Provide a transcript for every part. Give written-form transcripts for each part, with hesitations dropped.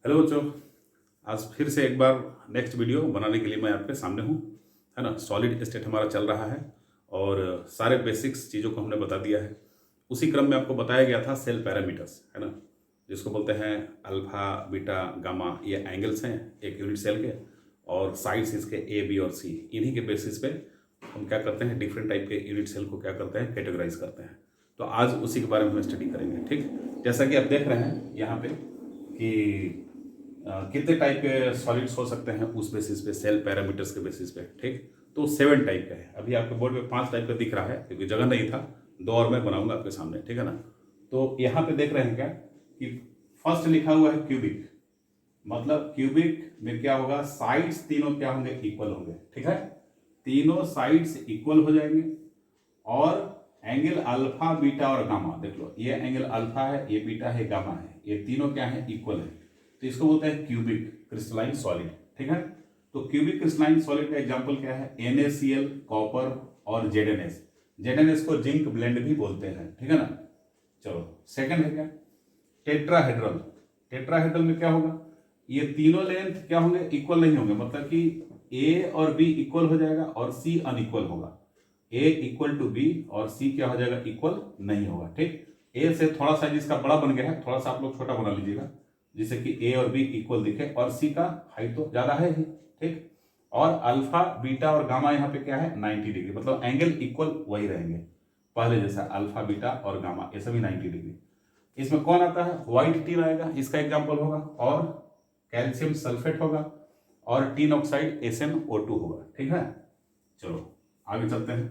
Hello बच्चों, आज फिर से एक बार नेक्स्ट वीडियो बनाने के लिए मैं आपके सामने हूँ, है ना। सॉलिड स्टेट हमारा चल रहा है और सारे बेसिक्स चीज़ों को हमने बता दिया है। उसी क्रम में आपको बताया गया था सेल पैरामीटर्स, है ना, जिसको बोलते हैं अल्फा बीटा गामा। ये एंगल्स हैं एक यूनिट सेल के, और साइड्स इसके ए बी और सी। इन्हीं के बेसिस पे हम क्या करते हैं, डिफरेंट टाइप के यूनिट सेल को क्या करते हैं, कैटेगराइज करते हैं। तो आज उसी के बारे में हम स्टडी करेंगे। ठीक, जैसा कि आप देख रहे हैं यहाँ पे कि कितने टाइप के सॉलिड्स हो सकते हैं उस बेसिस पे, सेल पैरामीटर्स के बेसिस पे। ठीक, तो 7 टाइप का है। अभी आपके बोर्ड पे 5 टाइप का दिख रहा है क्योंकि जगह नहीं था, 2 और मैं बनाऊंगा आपके सामने, ठीक है ना। तो यहाँ पे देख रहे हैं क्या कि फर्स्ट लिखा हुआ है क्यूबिक। मतलब क्यूबिक में क्या होगा, साइड्स तीनों क्या होंगे, इक्वल होंगे। ठीक है, तीनों साइड्स इक्वल हो जाएंगे। और एंगल अल्फा बीटा और गामा, देख लो, ये एंगल अल्फा है, ये बीटा है, गामा है, ये तीनों क्या है, इक्वल है। तो इसको बोलते हैं क्यूबिक क्रिस्टलाइन सॉलिड। ठीक है, तो क्यूबिक क्रिस्टलाइन सॉलिड का एग्जांपल क्या है, NaCl, कॉपर और ZnS। ZnS को जिंक ब्लेंड भी बोलते हैं, ठीक है ना। चलो, सेकंड है क्या, टेट्राहेड्रल। टेट्राहेड्रल में क्या होगा, ये तीनों लेंथ क्या होंगे, इक्वल नहीं होंगे। मतलब कि A और B इक्वल हो जाएगा और C अनइक्वल होगा। A इक्वल टू B और C क्या हो जाएगा, इक्वल नहीं होगा। ठीक, A से थोड़ा सा जिसका बड़ा बन गया है, थोड़ा सा आप लोग छोटा बना लीजिएगा, जिससे कि A और B इक्वल दिखे, और C का हाइट तो ज्यादा है ही। ठीक, और अल्फा बीटा और गामा यहाँ पे क्या है, 90 डिग्री। मतलब एंगल इक्वल वही रहेंगे पहले जैसा, अल्फा बीटा और गामा ये सभी 90 डिग्री। इसमें कौन आता है, व्हाइट टीन आएगा, इसका एग्जाम्पल होगा, और कैल्शियम सल्फेट होगा, और टीन ऑक्साइड SnO2 होगा। ठीक है, चलो आगे चलते हैं।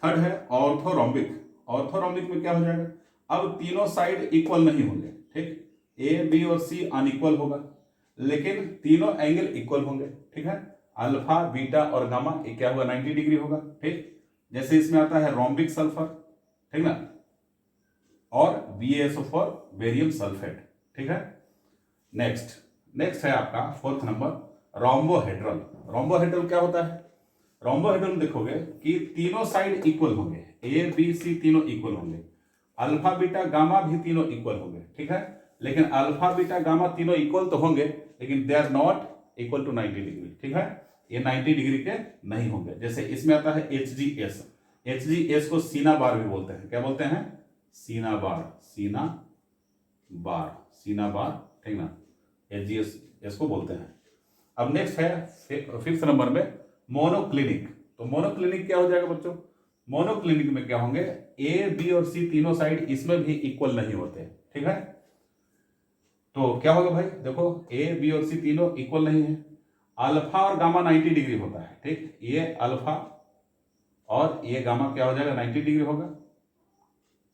थर्ड है ऑर्थोरोम्बिक। ऑर्थोरोम्बिक में क्या हो जाएगा, अब तीनों साइड इक्वल नहीं होंगे। ठीक, A B और C अनइक्वल होगा, लेकिन तीनों एंगल इक्वल होंगे। ठीक है, अल्फा बीटा और गामा ये क्या होगा, 90 डिग्री होगा। ठीक, जैसे इसमें आता है रोम्बिक सल्फर, ठीक ना, और BaSO फॉर बेरियम सल्फेट। ठीक है, नेक्स्ट नेक्स्ट है आपका फोर्थ नंबर रोम्बोहेड्रल। रोम्बोहेड्रल क्या होता है, रोम्बोहेड्रल में देखोगे कि तीनों साइड इक्वल होंगे, A B C तीनों इक्वल होंगे, अल्फा बीटा गामा भी तीनों इक्वल होंगे। ठीक है, लेकिन अल्फा बीटा गामा तीनों इक्वल तो होंगे, लेकिन they are not equal to 90 degree. ठीक है, ये 90 डिग्री के नहीं होंगे। जैसे इसमें आता है HgS। HgS को सीना बार भी बोलते हैं। क्या बोलते हैं, सीना बार, सीना बार, सीना बार, ठीक ना, HgS को बोलते हैं। अब नेक्स्ट है फिफ्थ नंबर में मोनोक्लिनिक। तो मोनोक्लिनिक क्या हो जाएगा बच्चों, मोनोक्लिनिक में क्या होंगे, A B और C तीनों साइड इसमें भी इक्वल नहीं होते। ठीक है, तो क्या होगा भाई, देखो A B और C तीनों इक्वल नहीं है, अल्फा और गामा 90 डिग्री होता है। ठीक, ये अल्फा और ये गामा क्या हो जाएगा, 90 डिग्री होगा।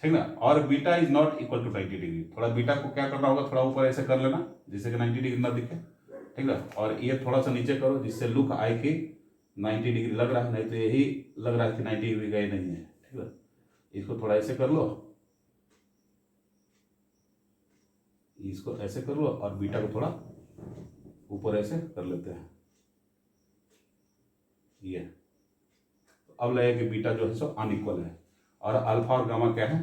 ठीक ना, और beta is not equal to 90 degree. थोड़ा बीटा को क्या करना होगा, थोड़ा ऊपर ऐसे कर लेना जिससे कि 90 डिग्री ना दिखे। ठीक है, और ये थोड़ा सा नीचे करो जिससे लुक आए कि 90 डिग्री लग रहा है, नहीं तो यही लग रहा है कि 90 डिग्री का ही नहीं है। ठीक है, इसको थोड़ा ऐसे कर लो, इसको ऐसे कर लो, और बीटा को थोड़ा ऊपर ऐसे कर लेते हैं, ये। तो अब लगेगा कि बीटा जो है सो अनइक्वल है, और अल्फा और गामा क्या है,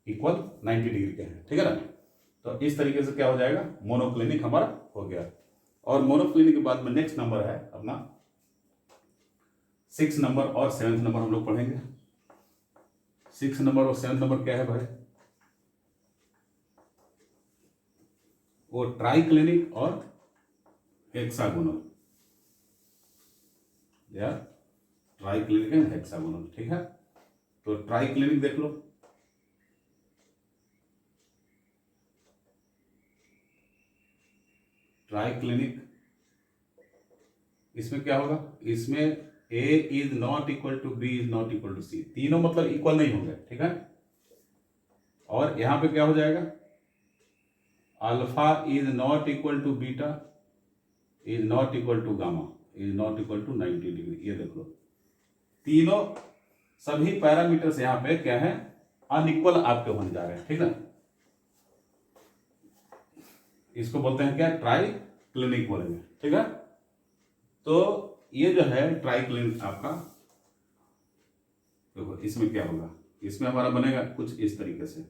इक्वल 90 डिग्री के हैं। ठीक है ना, तो इस तरीके से क्या हो जाएगा, मोनोक्लिनिक हमारा हो गया। और मोनोक्लिनिक के बाद में नेक्स्ट नंबर है अपना 6 नंबर और 7 नंबर हम लोग पढ़ेंगे। 6 नंबर और 7 नंबर क्या है भाई, वो ट्राइक्लिनिक और हेक्सागोनल, या ट्राइक्लिनिक एंड हेक्सागोनल। ठीक है, तो ट्राइक्लिनिक देख लो, ट्राइक्लिनिक इसमें क्या होगा, इसमें A is not equal to B is not equal to C, तीनों मतलब इक्वल नहीं होंगे। ठीक है, और यहां पे क्या हो जाएगा, alpha is not equal to beta is not equal to gamma is not equal to 90 degree. ये देख लो, तीनों सभी पैरामीटर्स यहां पे क्या है, अनइक्वल आपके होने जा रहे हैं। ठीक है, इसको बोलते हैं क्या, ट्राई क्लिनिक बोलेंगे। ठीक है, तो ये जो है ट्राई क्लिनिक आपका, देखो इसमें क्या होगा, इसमें हमारा बनेगा कुछ इस तरीके से।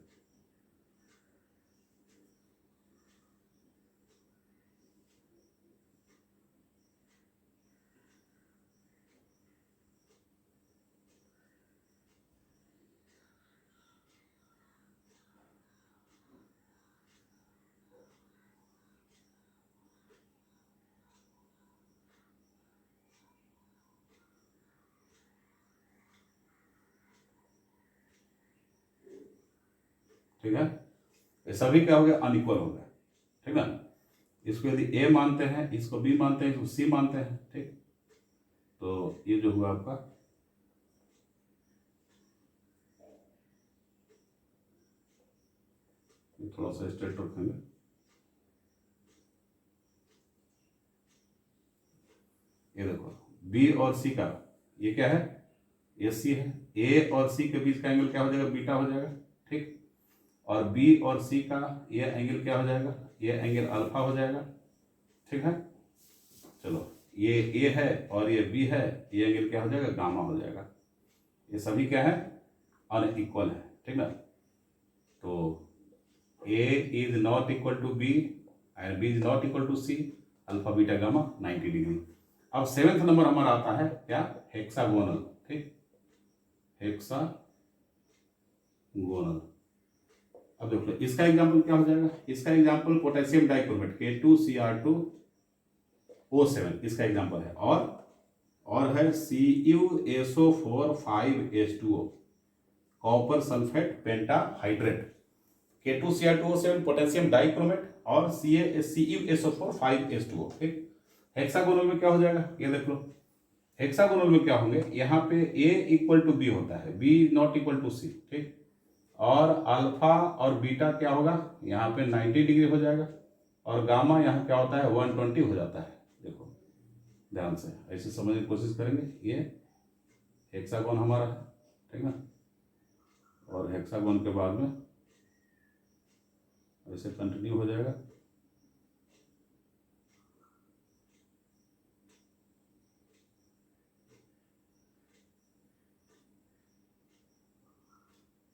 ठीक है, ये सभी क्या हो गया, अनइक्वल हो गया, ठीक ना। इसको यदि ए मानते हैं, इसको बी मानते हैं, इसको सी मानते हैं, ठीक, तो ये जो हुआ आपका थोड़ा सा स्ट्रेट रखेंगे, ये देखो बी और सी का ये क्या है, ये सी है, ए और सी के बीच का एंगल क्या हो जाएगा, बीटा हो जाएगा, ठीक, और बी और सी का ये एंगल क्या हो जाएगा, ये एंगल अल्फा हो जाएगा, ठीक है। चलो ये ए है और ये बी है, ये एंगल क्या हो जाएगा, गामा हो जाएगा। ये सभी क्या है, अनइक्वल है, ठीक ना। तो A is not equal to B and B is not equal to C, alpha beta gamma 90 degree. अब 7th नंबर हमारा आता है क्या, हेक्सागोनल, ठीक, हेक्सागोनल। अब देखो इसका एग्जांपल क्या हो जाएगा, इसका एग्जांपल पोटेशियम डाइक्रोमेट K2Cr2O7 इसका एग्जांपल है, और है CuSO4 5H2O copper sulphate pentahydrate, K2Cr2O7 potassium dichromate और CuSO4 5H2O, ठीक। हेक्सागोनल में क्या हो जाएगा, ये देख लो, हेक्सागोनल में क्या होंगे, यहाँ पे A इक्वल टू बी होता है, B नॉट इक्वल टू सी, ठीक, और अल्फा और बीटा क्या होगा, यहाँ पे 90 डिग्री हो जाएगा, और गामा यहाँ क्या होता है 120 हो जाता है। देखो ध्यान से ऐसे समझने की कोशिश करेंगे, ये हेक्सागोन हमारा है, ठीक ना, और हेक्सागोन के बाद में ऐसे कंटिन्यू हो जाएगा,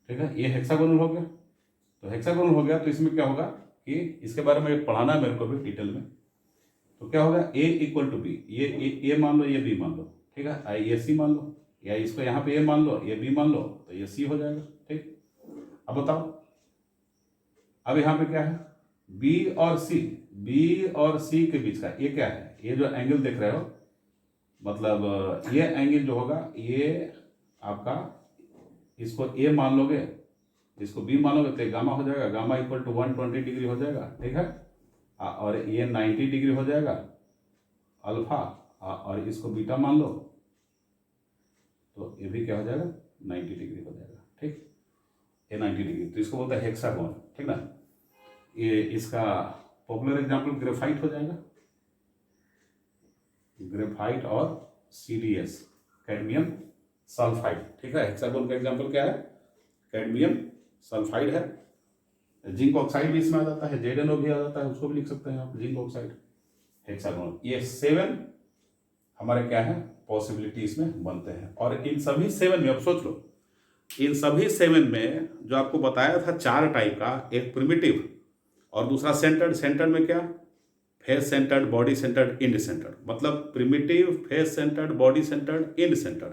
ठीक है। ये हेक्सागोनल हो गया, तो हेक्सागोनल हो गया तो इसमें क्या होगा कि इसके बारे में पढ़ाना है मेरे को भी डिटेल में। तो क्या होगा, ए इक्वल टू बी, ये ए मान लो, ये बी मान लो, ठीक है, ये सी मान लो, या इसको यहाँ पे ए मान लो, ये बी मान लो, तो ये सी हो जाएगा, ठीक। अब बताओ, अब यहाँ पे क्या है, बी और सी के बीच का ये क्या है, ये जो एंगल देख रहे हो, मतलब ये एंगल जो होगा ये आपका, इसको ए मान लोगे, इसको बी मानोगे तो गामा हो जाएगा, गामा इक्वल टू 120 डिग्री हो जाएगा, ठीक है, और ये 90 डिग्री हो जाएगा अल्फा, और इसको बीटा मान लो तो ये भी क्या हो जाएगा 90 डिग्री हो जाएगा, ठीक, ये 90 डिग्री, तो इसको बोलता है हेक्सागोन, ठीक ना। ये इसका पॉपुलर एग्जांपल ग्रेफाइट हो जाएगा, ग्रेफाइट और CdS कैडमियम सल्फाइड, ठीक है। हेक्सागोन का एग्जांपल क्या है, कैडमियम सल्फाइड है, जिंक ऑक्साइड भी इसमें आ जाता है, ZnO भी आ जाता है, उसको भी लिख सकते हैं आप, जिंक ऑक्साइड, हेक्सागोन। ये 7 हमारे क्या है, पॉसिबिलिटी इसमें बनते हैं। और इन सभी 7 में अब सोच लो, इन सभी 7 में जो आपको बताया था 4 टाइप का, एक प्रिमिटिव और दूसरा सेंटर्ड। सेंटर्ड में क्या, face centred, body centred, end centred, मतलब primitive, face centred, body centred, end centred.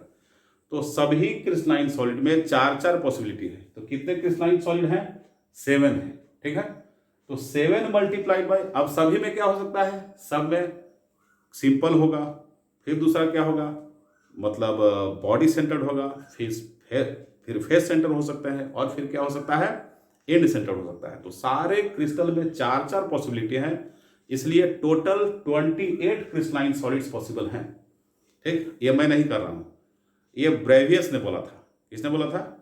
तो सभी क्रिस्टलाइन सॉलिड में 4 पॉसिबिलिटी है। तो कितने क्रिस्टलाइन सॉलिड हैं, 7 है, ठीक है। तो 7 मल्टीप्लाइड बाय, अब सभी में क्या हो सकता है, सब में सिंपल होगा, फिर दूसरा क्या होगा, मतलब बॉडी सेंटर्ड होगा, फिर फेस सेंटर हो सकता है, और फिर क्या हो सकता है, एंड सेंटर हो सकता है। तो सारे क्रिस्टल में 4 पॉसिबिलिटी हैं, इसलिए टोटल 28 क्रिस्टलाइन सॉलिड्स पॉसिबल हैं, ठीक। ये मैं नहीं कर रहा हूं, ये ब्रेवियस ने बोला था। किसने बोला था,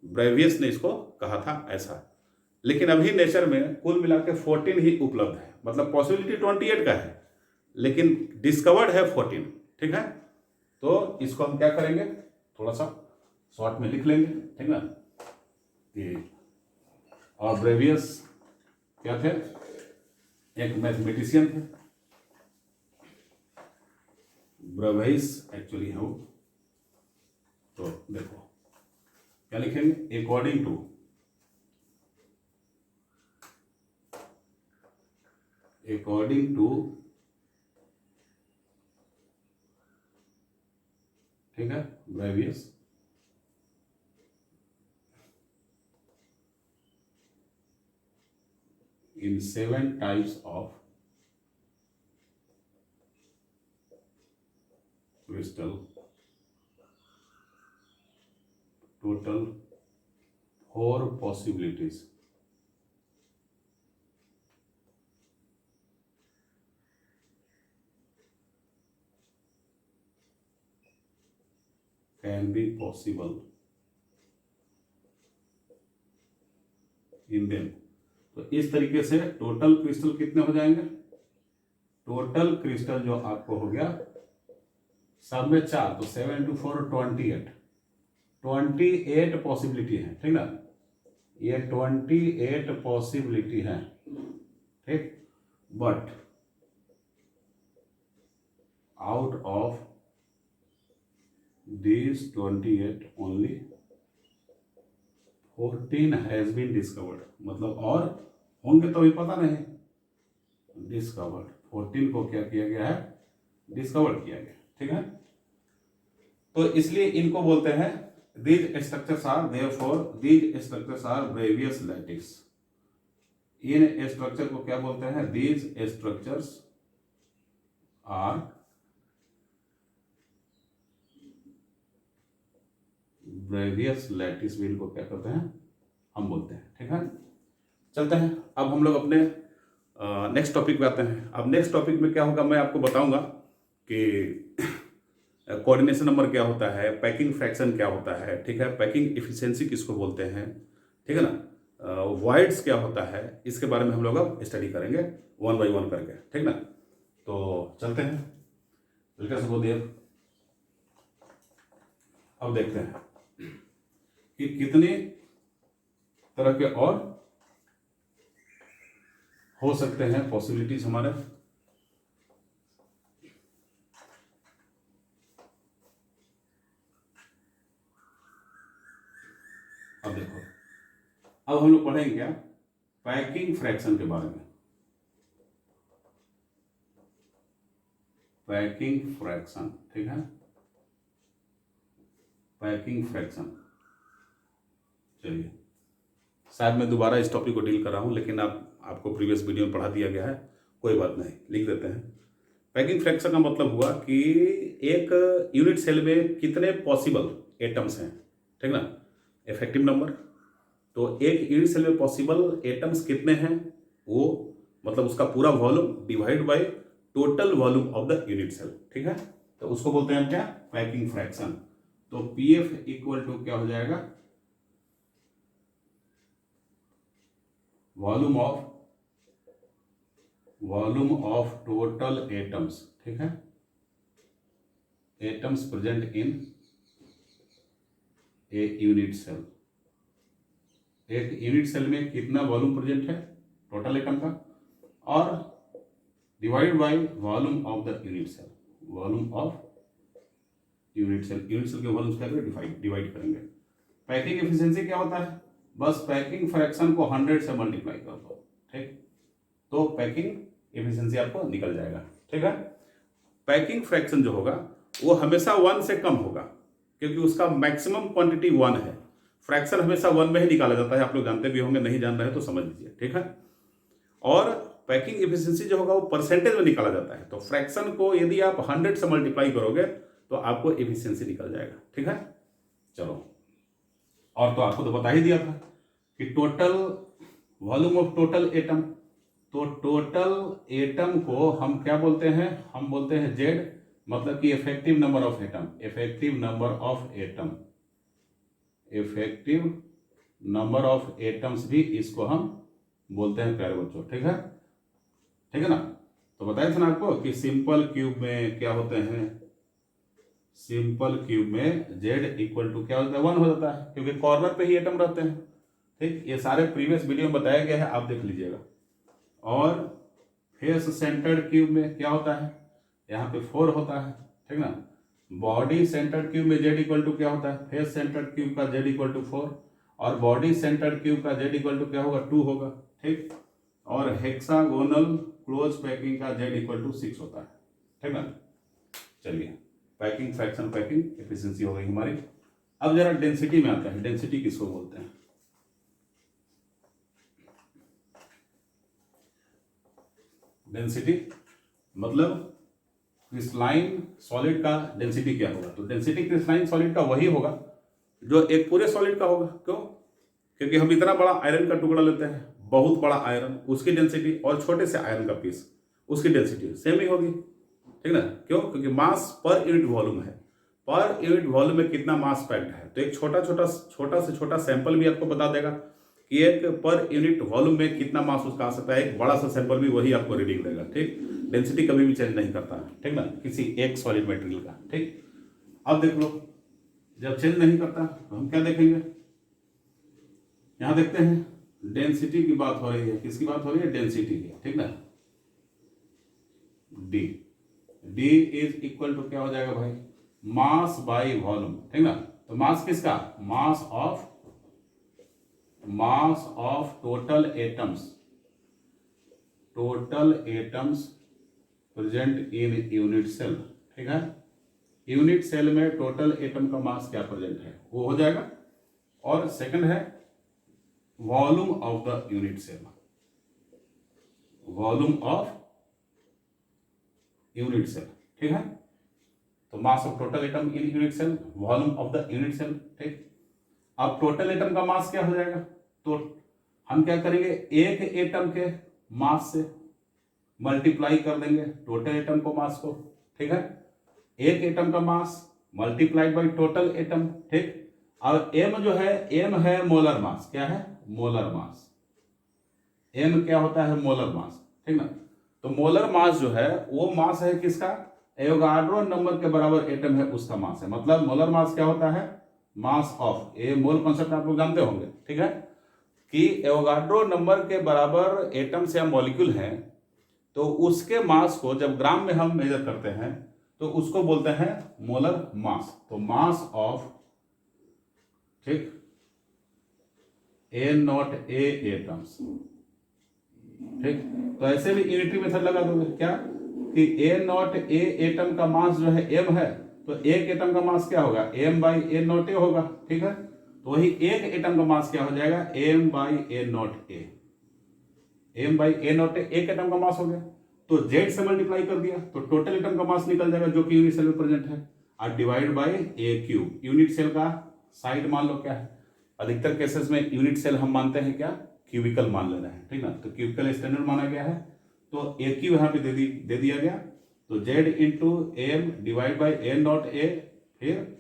ब्रेवियस ने इसको कहा था ऐसा। लेकिन अभी नेचर में कुल मिला के 14 ही उपलब्ध है, मतलब पॉसिबिलिटी 28 का है लेकिन डिस्कवर्ड है 14, ठीक है। तो इसको हम क्या करेंगे, थोड़ा सा शॉर्ट में लिख लेंगे, ठीक ना। ये और ब्रेवियस क्या थे, एक मैथमेटिशियन थे, ब्रेवियस एक्चुअली है वो। तो देखो क्या लिखेंगे, अकॉर्डिंग टू ठीक है, Bravais in 7 types of crystal, total 4 possibilities can be possible in them. तो इस तरीके से टोटल क्रिस्टल कितने हो जाएंगे, टोटल क्रिस्टल जो आपको हो गया सब में 4, तो 7 × 4 28 पॉसिबिलिटी है, ठीक ना, ये 28 पॉसिबिलिटी है, ठीक। But out of these 28 only 14 has been discovered, मतलब और होंगे तो अभी पता नहीं, डिस्कवर्ड 14 को क्या किया गया है, डिस्कवर्ड किया गया, ठीक है। तो इसलिए इनको बोलते हैं these structures are therefore these structures are Bravais lattice। In structure को क्या बोलते हैं, these structures are Bravais lattice भी इनको क्या करते हैं, हम बोलते हैं, ठीक है। चलते हैं अब हम लोग अपने नेक्स्ट टॉपिक पे आते हैं। अब नेक्स्ट टॉपिक में क्या होगा, मैं आपको बताऊंगा कि कोऑर्डिनेशन नंबर क्या होता है, पैकिंग फ्रैक्शन क्या होता है, ठीक है, पैकिंग एफिशिएंसी किसको बोलते हैं, ठीक है ना, वॉइड्स क्या होता है, इसके बारे में हम लोग अब स्टडी करेंगे 1 by 1 करके, ठीक ना। तो चलते हैं, वेलकम सुबोधदेव। अब देखते हैं कि कितने तरह के और हो सकते हैं पॉसिबिलिटीज हमारे। अब देखो, अब हम लोग पढ़ेंगे क्या, पैकिंग फ्रैक्शन के बारे में। पैकिंग फ्रैक्शन, ठीक है, पैकिंग फ्रैक्शन। चलिए, शायद मैं दोबारा इस टॉपिक को डील कर रहा हूं, लेकिन आपको प्रीवियस वीडियो में पढ़ा दिया गया है, कोई बात नहीं, लिख देते हैं। पैकिंग फ्रैक्शन का मतलब हुआ कि एक यूनिट सेल में कितने पॉसिबल एटम्स हैं, ठीक ना, इफेक्टिव नंबर। तो एक यूनिट सेल में पॉसिबल एटम्स कितने हैं, वो मतलब उसका पूरा volume divide by total volume of the unit cell, ठीक है। तो उसको बोलते हैं क्या, पैकिंग फ्रैक्शन। तो पीएफ इक्वल टू क्या हो जाएगा, वॉल्यूम ऑफ टोटल एटम्स, ठीक है, atoms present in a unit cell. एक यूनिट सेल में कितना वॉल्यूम प्रेजेंट है टोटल एटम का, और divide by volume of the unit cell, volume of unit cell. Unit cell के वॉल्यूम क्या करेंगे, डिवाइड करेंगे। पैकिंग एफिशिएंसी क्या होता है, बस पैकिंग फ्रैक्शन को 100 से मल्टीप्लाई कर दो, ठीक, तो पैकिंग एफिशिएंसी आपको निकल जाएगा, ठीक है। पैकिंग फ्रैक्शन जो होगा वो हमेशा 1 से कम होगा, क्योंकि उसका मैक्सिमम क्वांटिटी 1 है। फ्रैक्शन हमेशा 1 में ही निकाला जाता है, आप लोग जानते भी होंगे, नहीं जान रहे तो समझ लीजिए, ठीक है। और पैकिंग एफिशिएंसी जो होगा वो परसेंटेज में निकाला जाता है। तो फ्रैक्शन को यदि आप 100 से मल्टीप्लाई करोगे तो आपको एफिशिएंसी निकल जाएगा, ठीक है। चलो, और तो आपको तो बता ही दिया था कि total volume of total atom, तो टोटल एटम को हम क्या बोलते हैं, हम बोलते हैं जेड, मतलब कि effective number of atom, effective number of atom, effective number of atoms भी इसको हम बोलते हैं प्यारे बच्चों, ठीक है, ठीक है ना। तो बताया था ना आपको कि सिंपल क्यूब में क्या होते हैं, सिंपल क्यूब में z इक्वल टू क्या होता है, 1 हो जाता है, क्योंकि कॉर्नर पे ही एटम रहते हैं, ठीक। ये सारे प्रीवियस वीडियो में बताया गया है, आप देख लीजिएगा। और फेस सेंटर्ड क्यूब में क्या होता है, यहाँ पे 4 होता है, ठीक ना। बॉडी सेंटर्ड क्यूब में z इक्वल टू क्या होता है, फेस सेंटर्ड क्यूब का z इक्वल टू 4, और बॉडी सेंटर्ड क्यूब का z इक्वल टू क्या होगा, 2 होगा, ठीक। और हेक्सागोनल क्लोज पैकिंग का z इक्वल टू 6 होता है, ठीक ना। चलिए, पैकिंग फ्रैक्शन, पैकिंग एफिशिएंसी हो गई हमारी। अब जरा डेंसिटी में आता है। डेंसिटी किसको बोलते हैं, डेंसिटी मतलब क्रिस्टलाइन सॉलिड का डेंसिटी क्या होगा। तो डेंसिटी क्रिस्टलाइन सॉलिड का वही होगा जो एक पूरे सॉलिड का होगा। क्यों, क्योंकि हम इतना बड़ा आयरन का टुकड़ा लेते हैं, बहुत बड़ा आयरन, उसकी डेंसिटी, और छोटे से आयरन का पीस, उसकी डेंसिटी सेम ही होगी, ठीक ना। क्यों, क्योंकि मास पर यूनिट वॉल्यूम है। पर यूनिट वॉल्यूम में कितना मास पैक्ड है। तो एक छोटा से छोटा सैंपल भी आपको बता देगा कि एक पर यूनिट वॉल्यूम में कितना मास उसका आ सकता है। एक बड़ा सा सैंपल भी वही आपको रीडिंग देगा। ठीक, डेंसिटी कभी भी चेंज नहीं करता है, ठीक ना, किसी एक सॉलिड मटेरियल का। ठीक, अब देख लो, जब चेंज नहीं करता तो हम क्या देखेंगे, यहां देखते हैं डेंसिटी की बात हो रही है। किसकी बात हो रही है? डेंसिटी की। ठीक ना, डी इज इक्वल टू क्या हो जाएगा भाई? Mass by volume. ठीक ना, तो मास किसका? Mass of total atoms present in unit cell. ठीक है, यूनिट सेल में टोटल एटम का मास क्या प्रेजेंट है वो हो जाएगा। और सेकंड है volume of the unit cell, volume of unit cell. ठीक है, तो mass of total atom in unit cell, volume of the unit cell. ठीक, अब टोटल एटम का मास क्या हो जाएगा? तो हम क्या करेंगे, एक एटम के मास से मल्टीप्लाई कर देंगे टोटल एटम को, मास को। ठीक है, एक एटम का mass multiplied by total atom. ठीक, और एम जो है, एम है मोलर मास। क्या है? Molar mass. एम क्या होता है? Molar mass. ठीक ना, तो मोलर मास जो है वो मास है किसका? एवोगाड्रो नंबर के बराबर एटम है उसका मास है। मतलब मोलर मास क्या होता है? मास ऑफ, ये मोल कॉन्सेप्ट आप लोग जानते होंगे। ठीक है, कि एवोगाड्रो नंबर के बराबर एटम्स या मॉलिक्यूल हैं तो उसके मास को जब ग्राम में हम मेजर करते हैं तो उसको बोलते हैं मोलर मास। तो मास ऑफ, ठीक, ए नॉट ए एटम्स। ठीक, तो ऐसे भी यूनिटरी मेथड लगा दोगे क्या, कि ए नॉट ए एटम का मास जो है एम है, तो एक एटम का मास क्या होगा? M by A naught A होगा। ठीक है, तो वही एक एटम का मास क्या हो जाएगा? M by A naught A. M by A naught A एक एटम का मास हो गया, तो जेड से मल्टीप्लाई कर दिया तो टोटल एटम का मास निकल जाएगा जो कि यूनिट सेल में प्रेजेंट है, और divide by A cube. Unit cell का साइड मान लो क्या है, अधिकतर केसेस में यूनिट सेल हम मानते हैं क्या? क्यूबिकल मान लेना है। ठीक ना, तो क्यूबिकल स्टैंडर्ड माना गया है, तो ए क्यूब यहाँ पे दे दिया गया। तो Z into M divide by A naught A, फिर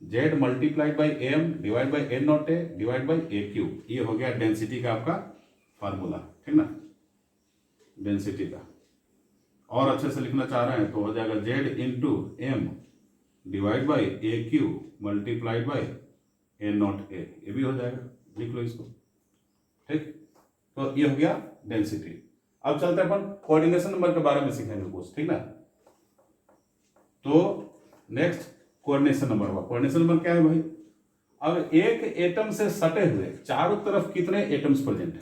Z multiplied by M divide by A naught A divide by A cube. ये हो गया डेंसिटी का आपका फार्मूला। ठीक ना, डेंसिटी का। और अच्छे से लिखना चाह रहे हैं तो हो जाएगा Z into M divide by A cube multiplied by A naught A. ये भी हो जाएगा, लिख लो इसको। ठीक, तो ये हो गया डेंसिटी। अब चलते हैं अपन कोऑर्डिनेशन नंबर के बारे में सीखेंगे कुछ। ठीक ना, तो नेक्स्ट कोऑर्डिनेशन नंबर हुआ। कोऑर्डिनेशन नंबर क्या है भाई? अब एक एटम से सटे हुए चारों तरफ कितने एटम्स प्रेजेंट है,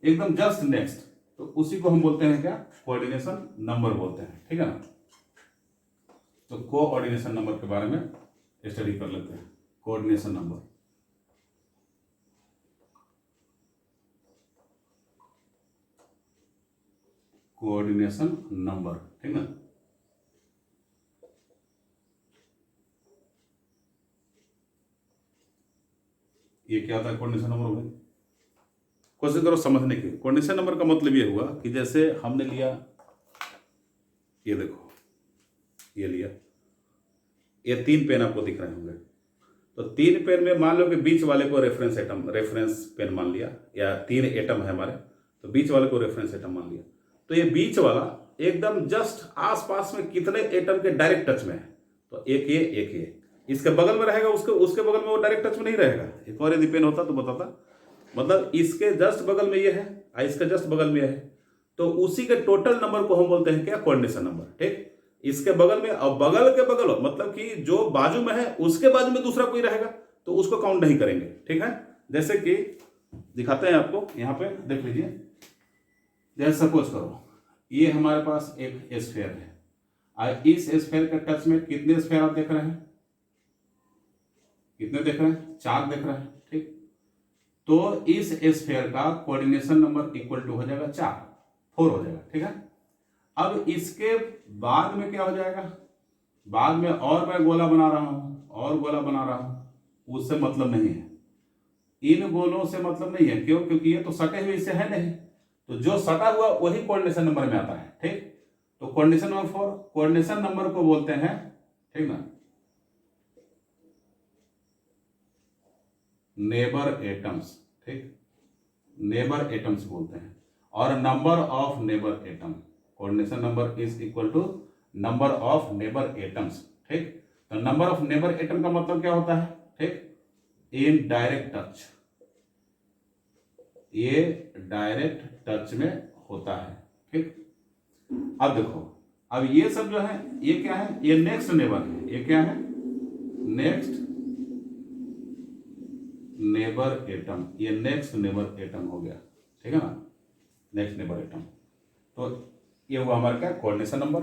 एकदम जस्ट नेक्स्ट, तो उसी को हम बोलते हैं क्या? कोऑर्डिनेशन नंबर बोलते हैं। ठीक है ना, तो कोऑर्डिनेशन नंबर के बारे में स्टडी कर लेते हैं। Coordination number, coordination number. ठीक ना, ये क्या होता है कोऑर्डिनेशन नंबर भाई? कोशिश करो समझने की। कोऑर्डिनेशन नंबर का मतलब ये हुआ कि जैसे हमने लिया, ये देखो, ये लिया, ये 3 पेन आपको दिख रहे होंगे, तो 3 पेन में मान लो कि बीच वाले को रेफरेंस पेन मान लिया, या 3 एटम है हमारे, तो बीच वाले को रेफरेंस एटम मान लिया। तो ये बीच वाला एकदम जस्ट आसपास में कितने एटम के डायरेक्ट टच में है? तो एक ये इसके बगल में रहेगा, उसके बगल में वो डायरेक्ट टच में नहीं रहेगा। एक और यदि पेन होता तो बताता, मतलब इसके जस्ट बगल में ये है और इसके जस्ट बगल में है, तो उसी के टोटल नंबर को हम बोलते हैं क्या? Coordination number. ठीक, इसके बगल में, और बगल के बगल मतलब कि जो बाजू में है उसके बाजू में दूसरा कोई रहेगा तो उसको काउंट नहीं करेंगे। ठीक है, जैसे कि दिखाते हैं आपको, यहाँ पे देख लीजिए। जैसे सपोज करो ये हमारे पास एक स्फीयर है, और इस स्फीयर के टच में कितने स्फीयर आप देख रहे हैं? कितने देख रहे हैं? 4 देख रहे हैं। ठीक, तो इस स्फीयर का कोऑर्डिनेशन नंबर इक्वल टू हो जाएगा 4 हो जाएगा। ठीक है, अब इसके बाद में क्या हो जाएगा? बाद में और मैं गोला बना रहा हूं और गोला बना रहा हूं, उससे मतलब नहीं है, इन गोलों से मतलब नहीं है। क्यों? क्योंकि ये तो सटे हुए इससे है नहीं, तो जो सटा हुआ वही कोऑर्डिनेशन नंबर में आता है। ठीक, तो कोऑर्डिनेशन नंबर 4, कोऑर्डिनेशन नंबर को बोलते हैं, ठीक ना, नेबर एटम्स, ठीक, नेबर एटम्स बोलते हैं। और number of neighbour atom, coordination number is equal to number of neighbour atoms, ठीक। तो नंबर ऑफ नेबर एटम का मतलब क्या होता है, ठीक, इन डायरेक्ट टच, ये डायरेक्ट टच में होता है, ठीक। अब देखो, अब ये सब जो है ये क्या है, ये नेक्स्ट नेबर है, ये क्या है, नेक्स्ट नेबर एटम, ये नेक्स्ट नेबर एटम हो गया, ठीक है ना, नेक्स्ट नेबर एटम। तो ये हुआ हमारा क्या, कोऑर्डिनेशन नंबर।